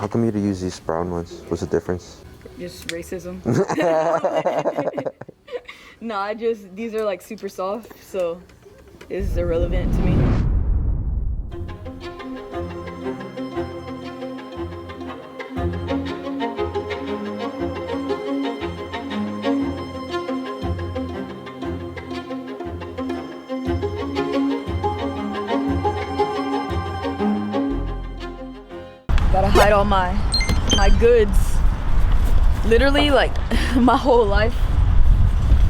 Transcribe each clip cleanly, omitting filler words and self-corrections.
How come you to use these brown ones? What's the difference? Just racism. Nah, these are like super soft, so it's irrelevant to me. Gotta hide all my goods. Literally, like, my whole life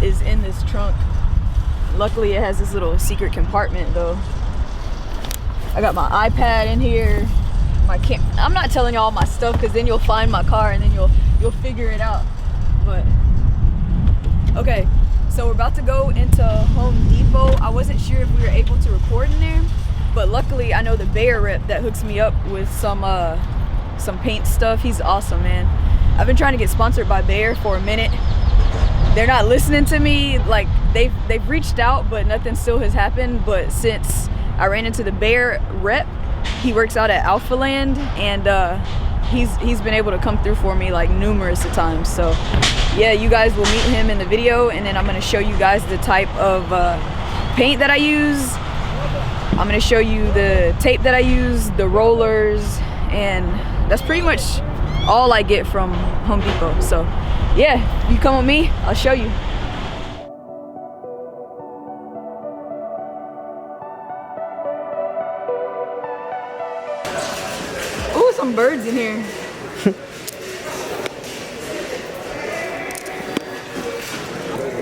is in this trunk. Luckily, it has this little secret compartment, though. I got my iPad in here. I'm not telling y'all my stuff, because then you'll find my car and then you'll figure it out. But okay, so we're about to go into Home Depot. I wasn't sure if we were able to record in there, but luckily I know the Bayer rep that hooks me up with some paint stuff. He's awesome, man. I've been trying to get sponsored by Bayer for a minute. They're not listening to me. Like, they've reached out, but nothing still has happened. But since I ran into the Bayer rep, he works out at ALPHALAND, and he's been able to come through for me like numerous of times. So yeah, you guys will meet him in the video, and then I'm gonna show you guys the type of paint that I use. I'm gonna show you the tape that I use, the rollers, and that's pretty much all I get from Home Depot. So yeah, you come with me, I'll show you. Ooh, some birds in here.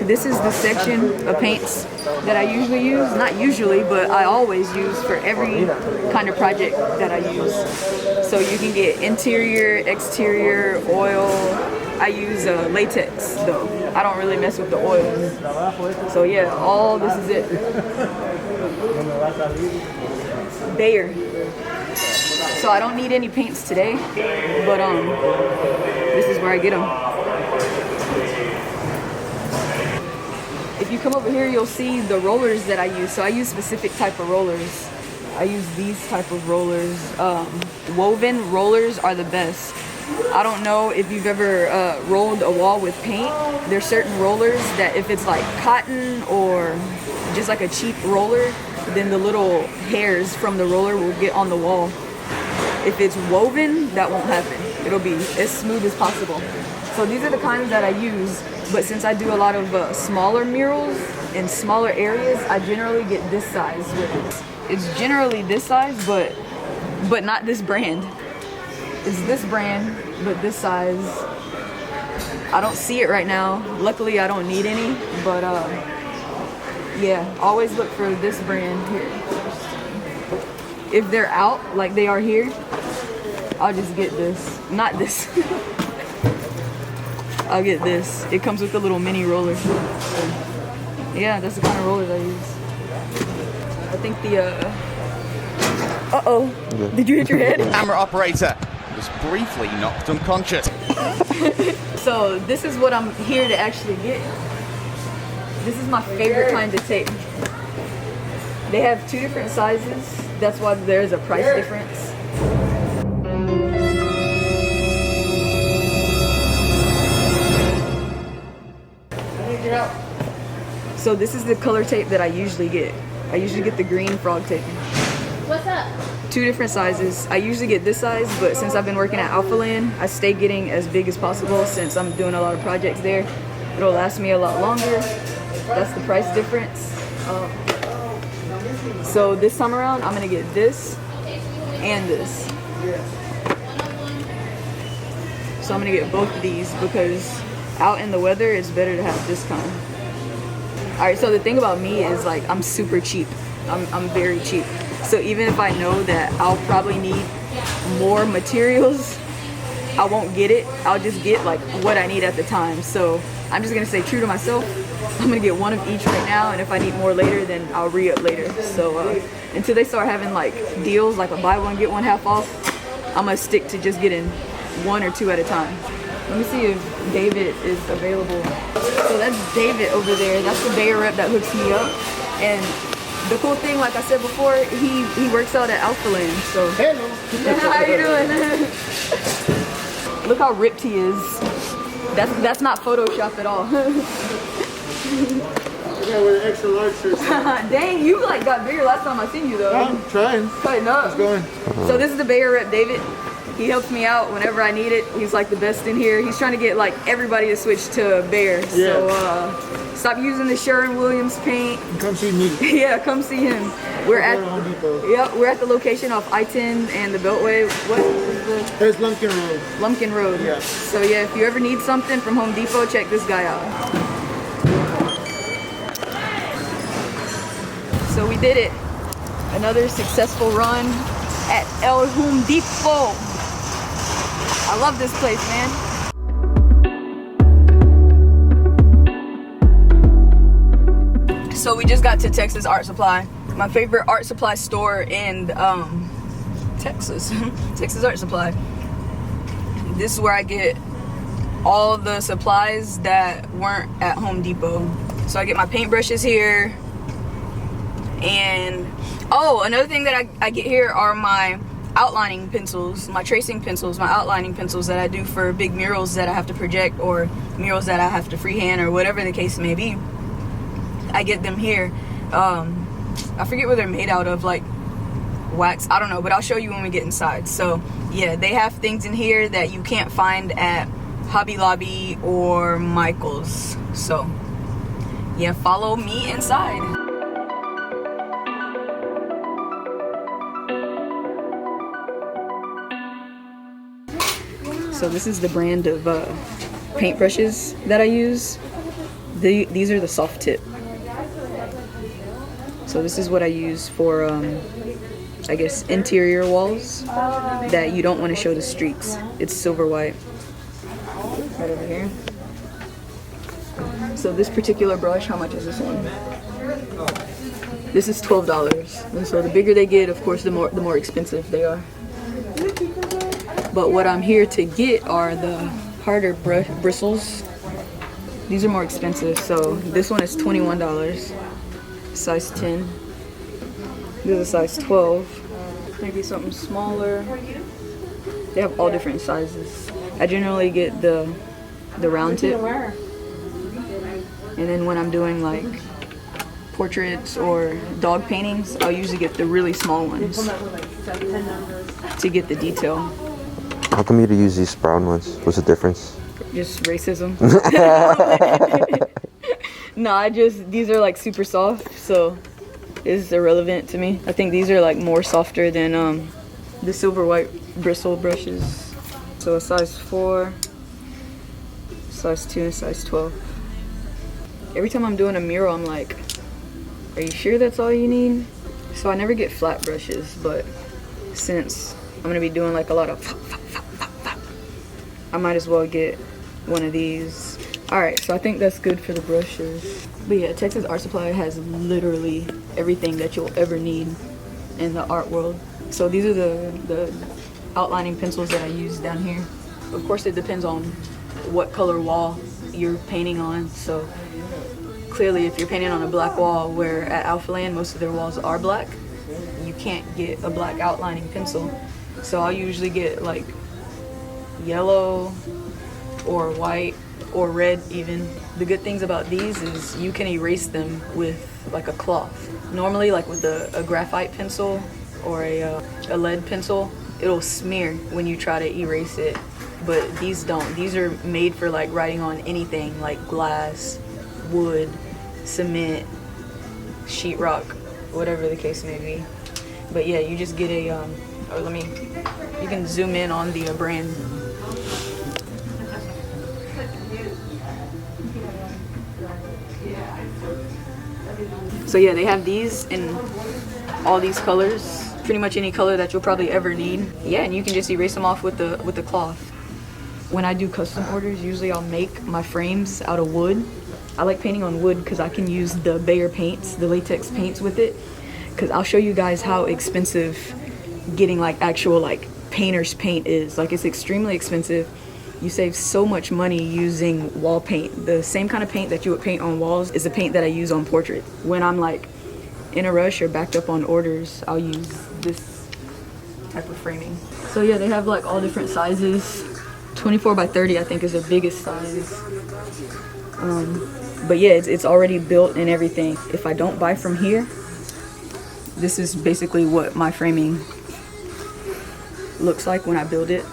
This is the section of paints that I usually use. Not usually, but I always use for every kind of project that I use. So you can get interior, exterior, oil. I use latex though. I don't really mess with the oils. So yeah, all this is it. Bayer. So I don't need any paints today, but this is where I get them. If you come over here, you'll see the rollers that I use. So I use specific type of rollers. I use these type of rollers. Woven rollers are the best. I don't know if you've ever rolled a wall with paint. There's certain rollers that if it's like cotton or just like a cheap roller, then the little hairs from the roller will get on the wall. If it's woven, that won't happen. It'll be as smooth as possible. So these are the kinds that I use, but since I do a lot of smaller murals in smaller areas, I generally get this size with it. It's generally this size, but not this brand. It's this brand, but this size. I don't see it right now. Luckily, I don't need any, but yeah, always look for this brand here. If they're out, like they are here, I'll just get this. Not this. I'll get this. It comes with a little mini roller. So, yeah, that's the kind of rollers I use. I think the, uh-oh. Yeah. Did you hit your head? Camera operator was briefly knocked unconscious. So this is what I'm here to actually get. This is my favorite kind of tape. They have 2 different sizes. That's why there's a price difference. So this is the color tape that I usually get. I usually get the green frog tape. What's up? 2 different sizes. I usually get this size, but since I've been working at ALPHALAND, I stay getting as big as possible since I'm doing a lot of projects there. It'll last me a lot longer. That's the price difference. So this time around, I'm gonna get this and this. So I'm gonna get both of these because out in the weather, it's better to have this kind. All right, so the thing about me is like I'm super cheap. I'm very cheap. So even if I know that I'll probably need more materials, I won't get it. I'll just get like what I need at the time. So I'm just gonna stay true to myself. I'm gonna get one of each right now, and if I need more later, then I'll re-up later. So until they start having like deals, like a buy one get one half off, I'm gonna stick to just getting 1 or 2 at a time. Let me see if David is available. So that's David over there. That's the Bayer rep that hooks me up. And the cool thing, like I said before, he works out at ALPHALAND. So hello. how you doing? Look how ripped he is. That's not Photoshop at all. Yeah, with an extra large shirt. Dang, you like got bigger last time I seen you though. I'm trying. Cutting up. It's going. So this is the Bayer rep, David. He helps me out whenever I need it. He's like the best in here. He's trying to get like everybody to switch to Bayer. Yeah. So stop using the Sherwin-Williams paint. Come see me. Yeah, come see him. We're at Home Depot. Yep, we're at the location off I-10 and the Beltway. What is the There's Lumpkin Road. Lumpkin Road? Yeah. So yeah, if you ever need something from Home Depot, check this guy out. So we did it. Another successful run at El Home Depot. I love this place, man. So we just got to Texas Art Supply, my favorite art supply store in Texas. Texas Art Supply. This is where I get all the supplies that weren't at Home Depot. So I get my paintbrushes here. And oh, another thing that I get here are my outlining pencils, my tracing pencils, my outlining pencils that I do for big murals that I have to project or murals that I have to freehand or whatever the case may be. I get them here. I forget what they're made out of, like wax, I don't know, but I'll show you when we get inside. So yeah, they have things in here that you can't find at Hobby Lobby or Michael's. So yeah, follow me inside. So this is the brand of paintbrushes that I use. These are the soft tip. So this is what I use for, I guess, interior walls that you don't want to show the streaks. It's silver white. Right over here. So this particular brush, how much is this one? This is $12. And so the bigger they get, of course, the more expensive they are. But what I'm here to get are the harder bristles. These are more expensive. So this one is $21, size 10. This is a size 12. Maybe something smaller. They have all different sizes. I generally get the round tip. And then when I'm doing like portraits or dog paintings, I'll usually get the really small ones to get the detail. How come you to use these brown ones? What's the difference? Just racism. No, these are like super soft, so it's irrelevant to me. I think these are like more softer than the silver white bristle brushes. So a size 4, size 2, and size 12. Every time I'm doing a mural, I'm like, are you sure that's all you need? So I never get flat brushes, but since I'm gonna be doing like a lot of I might as well get one of these. Alright, so I think that's good for the brushes. But yeah, Texas Art Supply has literally everything that you'll ever need in the art world. So these are the outlining pencils that I use down here. Of course, it depends on what color wall you're painting on. So clearly, if you're painting on a black wall, where at ALPHALAND most of their walls are black, you can't get a black outlining pencil. So I'll usually get like yellow or white or red even. The good things about these is you can erase them with like a cloth. Normally, like with a graphite pencil or a lead pencil, it'll smear when you try to erase it, but these don't. These are made for like writing on anything like glass, wood, cement, sheetrock, whatever the case may be. But yeah, you just get a you can zoom in on the brand. So yeah, they have these in all these colors, pretty much any color that you'll probably ever need. Yeah, and you can just erase them off with the cloth. When I do custom orders, usually I'll make my frames out of wood. I like painting on wood because I can use the Bayer paints, the latex paints with it. Because I'll show you guys how expensive getting like actual like painter's paint is. Like, it's extremely expensive. You save so much money using wall paint. The same kind of paint that you would paint on walls is the paint that I use on portraits. When I'm like in a rush or backed up on orders, I'll use this type of framing. So yeah, they have like all different sizes, 24 by 30 I think is the biggest size. But yeah, it's already built and everything. If I don't buy from here, this is basically what my framing looks like when I build it.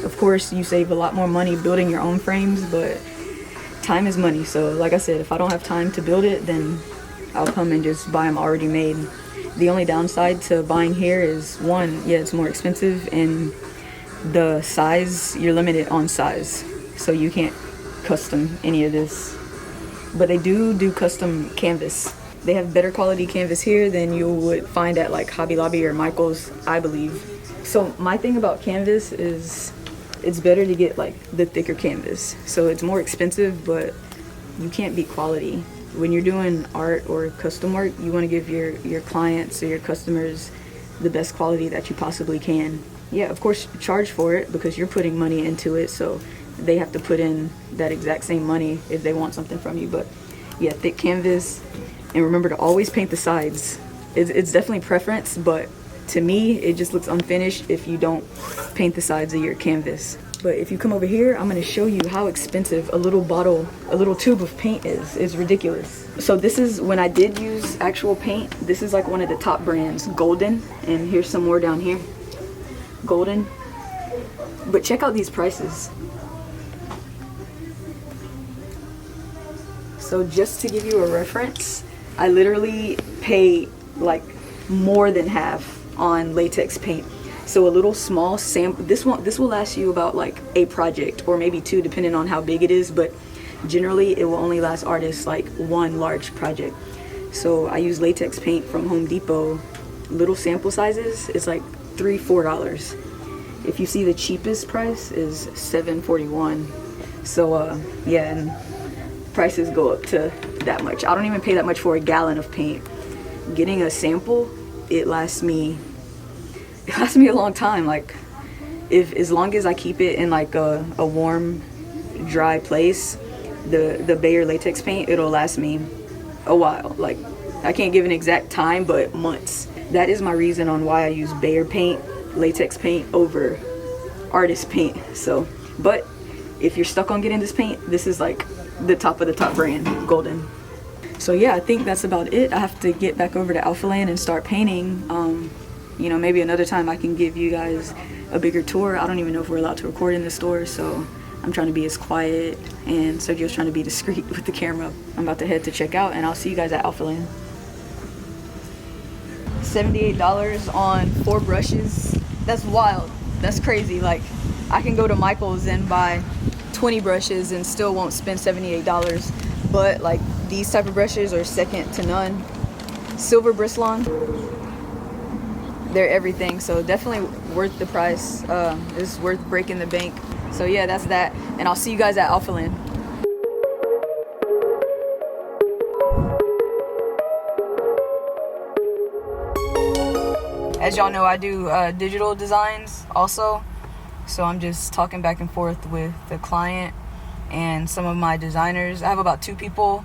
Of course, you save a lot more money building your own frames, but time is money. So like I said, if I don't have time to build it, then I'll come and just buy them already made. The only downside to buying here is, one, yeah, it's more expensive, and the size, you're limited on size, so you can't custom any of this. But they do custom canvas. They have better quality canvas here than you would find at like Hobby Lobby or Michael's, I believe. So my thing about canvas is it's better to get like the thicker canvas. So it's more expensive, but you can't beat quality. When you're doing art or custom work, you want to give your clients or your customers the best quality that you possibly can. Yeah, of course, charge for it because you're putting money into it, so they have to put in that exact same money if they want something from you. But yeah, thick canvas, and remember to always paint the sides. It's definitely preference, but to me, it just looks unfinished if you don't paint the sides of your canvas. But if you come over here, I'm gonna show you how expensive a little bottle, a little tube of paint is. It's ridiculous. So this is, when I did use actual paint, this is like one of the top brands, Golden, and here's some more down here, Golden. But check out these prices. So just to give you a reference, I literally pay like more than half on latex paint. So a little small sample, this will last you about like a project or maybe two depending on how big it is, but generally it will only last artists like one large project. So I use latex paint from Home Depot, little sample sizes, it's like $3-4. If you see, the cheapest price is $7.41. So yeah, and prices go up to that much. I don't even pay that much for a gallon of paint. Getting a sample, it lasts me a long time. Like, as long as I keep it in like a warm, dry place, the Bayer latex paint, it'll last me a while. Like, I can't give an exact time, but months. That is my reason on why I use Bayer paint, latex paint, over artist paint. So, but if you're stuck on getting this paint, this is like the top of the top brand, Golden. So yeah, I think that's about it. I have to get back over to ALPHALAND and start painting. You know, maybe another time I can give you guys a bigger tour. I don't even know if we're allowed to record in the store, so I'm trying to be as quiet, and Sergio's trying to be discreet with the camera. I'm about to head to check out, and I'll see you guys at ALPHALAND. $78 on 4 brushes. That's wild. That's crazy. Like, I can go to Michael's and buy 20 brushes and still won't spend $78. But like, these type of brushes are second to none. Silver Bristlon, they're everything, so definitely worth the price. It's worth breaking the bank. So yeah, that's that, and I'll see you guys at ALPHALAND. As y'all know, I do digital designs also, so I'm just talking back and forth with the client and some of my designers. I have about 2 people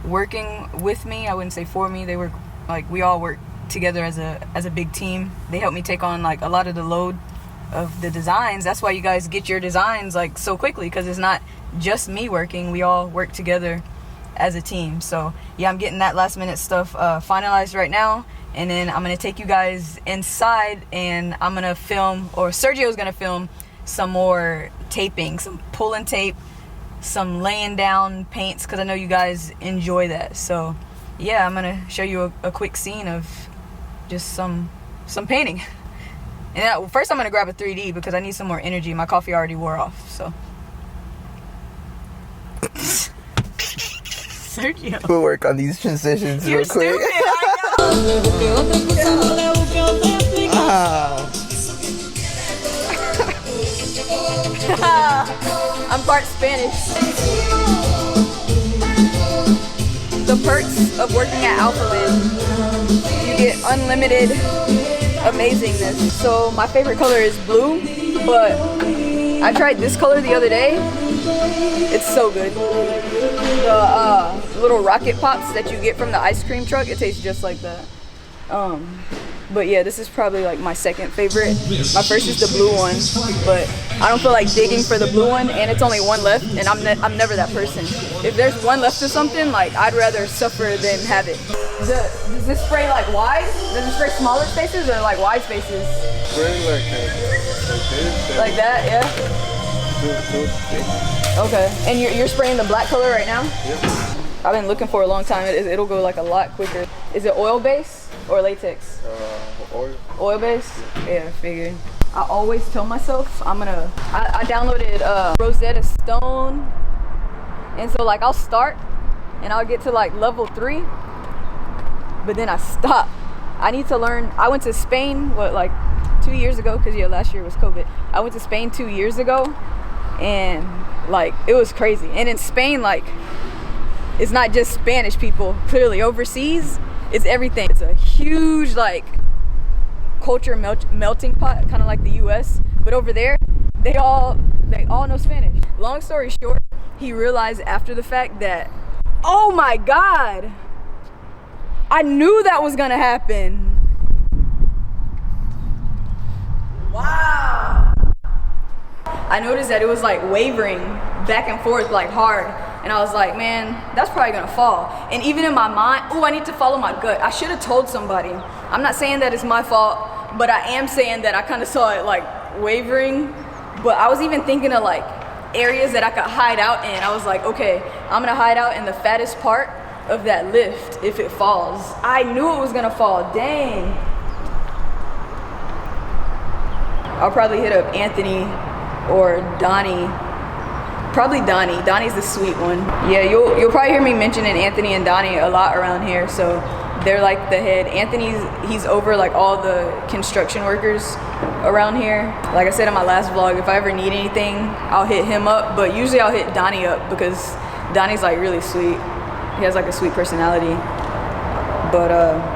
working with me. I wouldn't say for me. They work, like, we all work together as a big team. They help me take on like a lot of the load of the designs. That's why you guys get your designs like so quickly, because it's not just me working. We all work together as a team. So yeah, I'm getting that last minute stuff finalized right now, and then I'm gonna take you guys inside and I'm gonna film, or Sergio's gonna film some more taping, some pulling tape, some laying down paints, because I know you guys enjoy that. So yeah, I'm gonna show you a quick scene of just some painting. And first I'm gonna grab a 3D because I need some more energy. My coffee already wore off, so. Sergio, We'll work on these transitions you're real quick. stupid, I know. I'm part Spanish. The perks of working at ALPHALAND: you get unlimited amazingness. So my favorite color is blue, but I tried this color the other day. It's so good. The little rocket pops that you get from the ice cream truck, it tastes just like that. But yeah, this is probably like my second favorite. My first is the blue one, but I don't feel like digging for the blue one, and it's only one left, and I'm never that person. If there's one left of something, like I'd rather suffer than have it. Does this spray like wide? Does it spray smaller spaces or like wide spaces? Spray like this. Like that, yeah? Okay, and you're spraying the black color right now? Yep. I've been looking for a long time. It'll go like a lot quicker. Is it oil base or latex? Oil. Oil base? Yeah, I figured. I always tell myself I downloaded Rosetta Stone, and so like I'll start and I'll get to like level 3, but then I stop. I need to learn. I went to Spain like 2 years ago, because yeah, last year was COVID. I went to Spain 2 years ago, and like it was crazy. And in Spain, like it's not just Spanish people. Clearly overseas, it's everything. It's a huge like culture melting pot, kind of like the US, but over there they all know Spanish. Long story short, he realized after the fact that, oh my god, I knew that was gonna happen. Wow. I noticed that it was like wavering back and forth like hard, and I was like, man, that's probably gonna fall. And even in my mind, oh, I need to follow my gut. I should have told somebody. I'm not saying that it's my fault, but I am saying that I kind of saw it like wavering. But I was even thinking of like areas that I could hide out in. I was like, okay, I'm gonna hide out in the fattest part of that lift if it falls. I knew it was gonna fall, dang. I'll probably hit up Anthony or Donnie. Probably Donnie. Donnie's the sweet one. Yeah, you'll probably hear me mentioning Anthony and Donnie a lot around here, so they're like the head. He's over like all the construction workers around here. Like I said in my last vlog, if I ever need anything, I'll hit him up, but usually I'll hit Donnie up because Donnie's like really sweet. He has like a sweet personality. But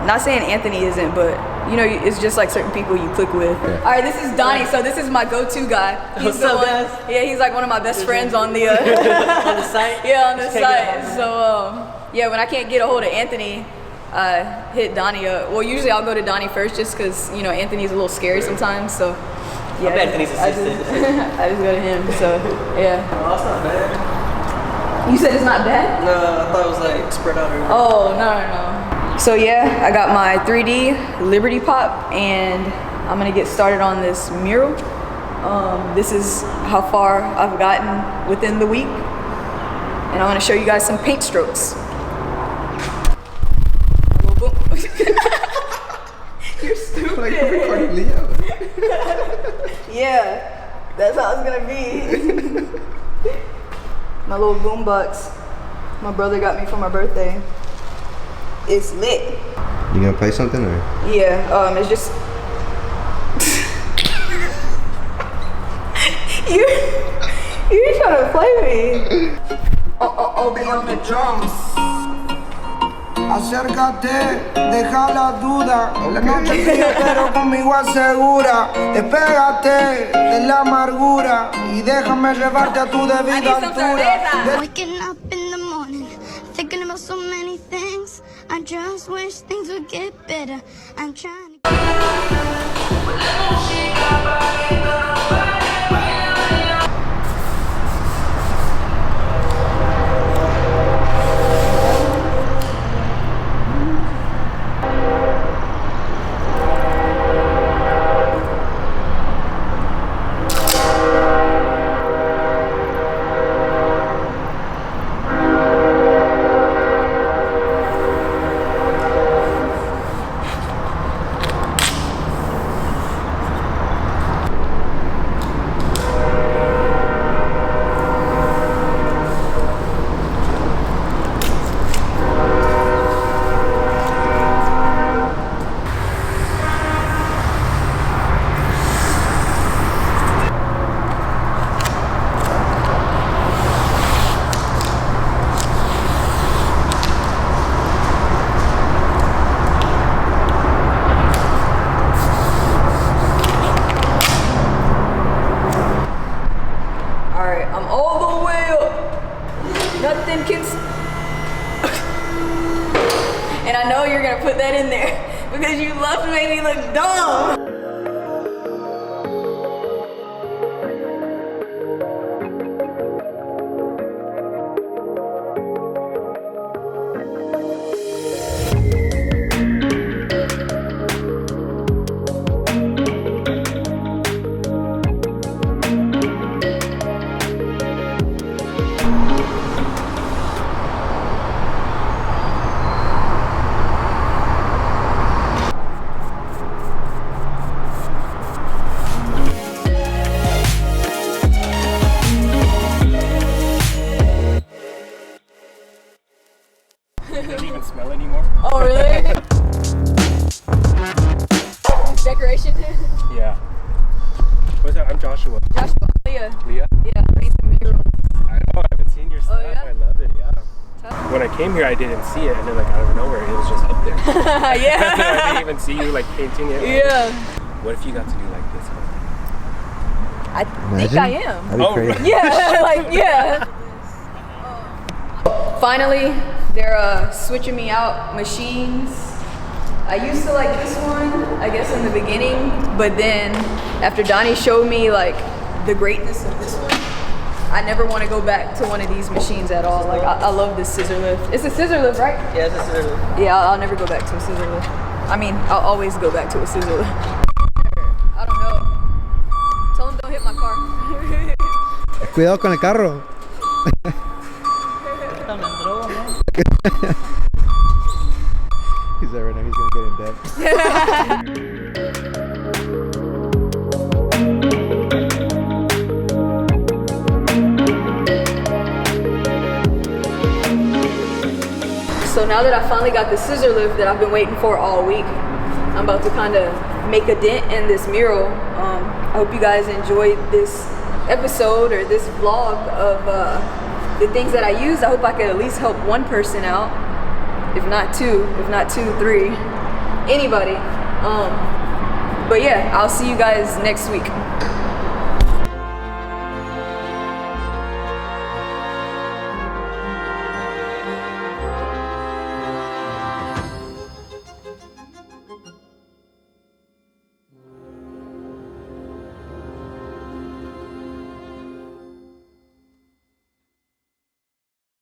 not saying Anthony isn't, but you know, it's just like certain people you click with. Yeah. All right, this is Donnie, so this is my go-to guy. He's the one. Yeah, he's like one of my best friends on the on the site. Yeah, on the site. So yeah, when I can't get a hold of Anthony, I hit Donnie up. Well, usually I'll go to Donnie first, just because you know Anthony's a little scary sometimes. So yeah, I'm Anthony's assistant. I just go to him. So yeah. Oh, that's not bad. You said it's not bad? No, I thought it was like spread out. Oh no. So yeah, I got my 3D Liberty Pop, and I'm gonna get started on this mural. This is how far I've gotten within the week, and I'm gonna show you guys some paint strokes. You're stupid. Like you're recording Leo. Yeah, that's how it's gonna be. My little boombox my brother got me for my birthday. It's lit. You gonna play something or? Yeah, it's just you're trying to play me. Oh, be on the drums. Acércate, deja la duda. La noche sigue, pero conmigo asegura. Despégate de la amargura y déjame llevarte a tu debida altura. Waking up in the morning, thinking about so many things. I just wish things would get better. I'm trying to. And I know you're gonna put that in there. because you love to make me look dumb. It doesn't even smell anymore. Oh, really? Decoration? Yeah. What's that? I'm Joshua. Joshua, Leah. Leah? Yeah, paint the mural. I know, I've been seeing your stuff. yeah? I love it, yeah. When I came here, I didn't see it, and then like out of nowhere, it was just up there. Yeah. I didn't even see you like painting it. Yeah. What if you got to do like this? I think I am. That'd be Oh, crazy. right. Yeah, like, yeah. Finally, they're switching me out machines. I used to like this one, I guess in the beginning, but then after Donnie showed me like the greatness of this one, I never want to go back to one of these machines at all. Like I love this scissor lift. It's a scissor lift, right? Yeah, it's a scissor lift. Yeah, I'll never go back to a scissor lift. I mean, I'll always go back to a scissor lift. I don't know. Tell him don't hit my car. Cuidado con el carro. He's right now, he's gonna get in debt. So now that I finally got the scissor lift that I've been waiting for all week, I'm about to kind of make a dent in this mural. I hope you guys enjoyed this episode or this vlog of the things that I used. I hope I could at least help one person out, if not two, three, anybody. But yeah, I'll see you guys next week.